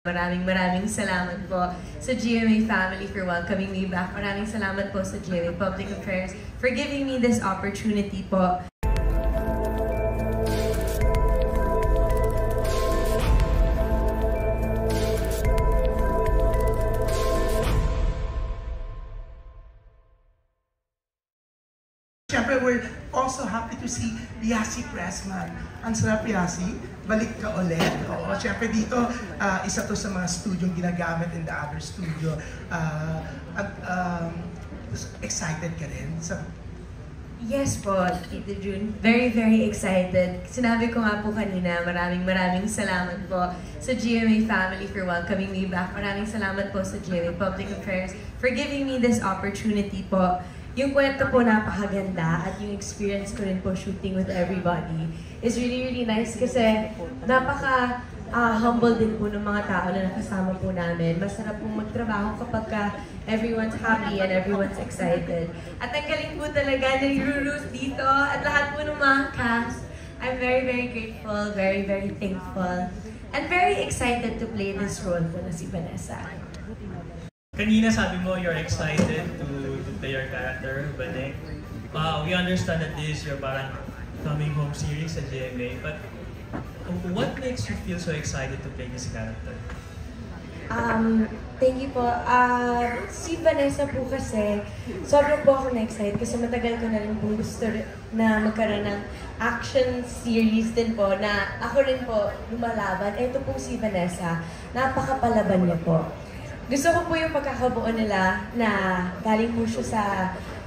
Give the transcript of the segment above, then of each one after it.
Maraming salamat po sa GMA family for welcoming me back. Maraming salamat po sa GMA Public Affairs for giving me this opportunity po. Siyempre, we're also happy to see Yasi Pressman. Ang sarap, Yasi. Balik ka ulit. Oo, siyempre dito, isa to sa mga studyong ginagamit in the other studio. Excited ka rin? Yes po, Tita June. Very excited. Sinabi ko nga po kanina, maraming salamat po sa GMA family for welcoming me back. Maraming salamat po sa GMA Public Affairs for giving me this opportunity po. Yung kwento po napakaganda at yung experience ko rin po shooting with everybody is really nice kasi humble din po ng mga tao na nakasama po namin. Masarap po magtrabaho kapag everyone's happy and everyone's excited. At ang galing po talaga na Ruth dito at lahat po ng mga cast. I'm very grateful, very thankful, and very excited to play this role po na si Vanessa. Kanina sabi mo you're excited to play your character, Banek. We understand that this is your parang coming home series sa GMA, but what makes you feel so excited to play this character? Thank you po. Si Vanessa po kasi, sobrang po ako na-excite kasi matagal ko na rin po gusto na magkaroon ng action series din po na ako rin po lumalaban. Ito po si Vanessa, napakapalaban niya po. Gusto ko po yung pagkakabuo nila na galing po siya sa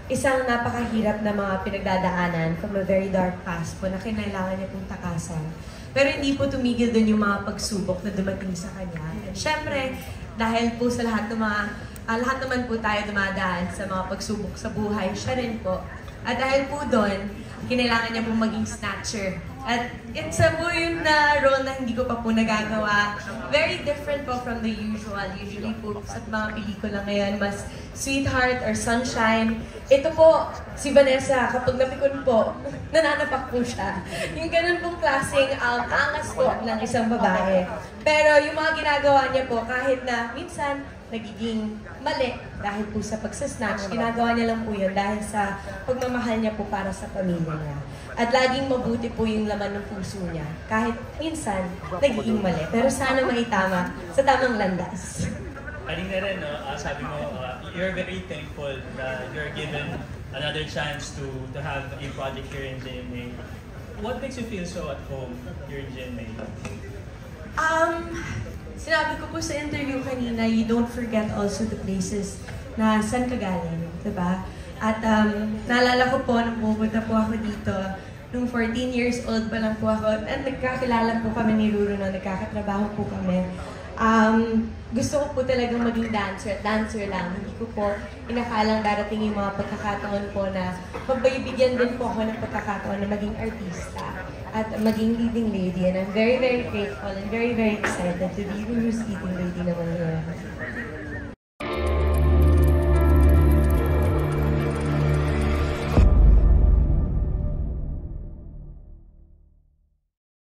isang napakahirap na mga pinagdadaanan from a very dark past po na kinailangan niya pong takasan. Pero hindi po tumigil dun yung mga pagsubok na dumating sa kanya. At syempre, dahil po sa lahat naman po tayo dumadaan sa mga pagsubok sa buhay, siya rin po. At dahil po doon, kinailangan niya pong maging snatcher. At it's a po yung role na hindi ko pa po nagagawa. Very different po from the usual. Usually po sa mga pelikula ngayon, mas sweetheart or sunshine. Ito po, si Vanessa, kapag napikon po, nananapak po siya. Yung ganun pong klaseng angas po ng isang babae. Pero yung mga ginagawa niya po, kahit na minsan nagiging mali dahil po sa pagsasnatch, ginagawa niya lang po yun dahil sa pagmamahal niya po para sa pamilya niya. At laging mabuti po yung laman ng puso niya, kahit minsan nagiging mali. Pero sana maitama sa tamang landas. Kanina rin, sabi mo, you're very thankful na you're given another chance to have a project here in GMA. What makes you feel so at home here in GMA? Sinabi ko po sa interview kanina, you don't forget also the places na saan ka galing, diba? At naalala ko po, nung pupunta po ako dito, nung 14 years old pa lang po ako, at nagkakilala po kami ni Ruru na nagkakatrabaho po kami. Gusto ko po talagang maging dancer at dancer lang. Hindi ko po inakalang darating yung mga pagkakataon po na pagbibigyan din po ako ng pagkakataon na maging artista at maging leading lady. And I'm very grateful and very excited to be Ruru's leading lady naman ngayon.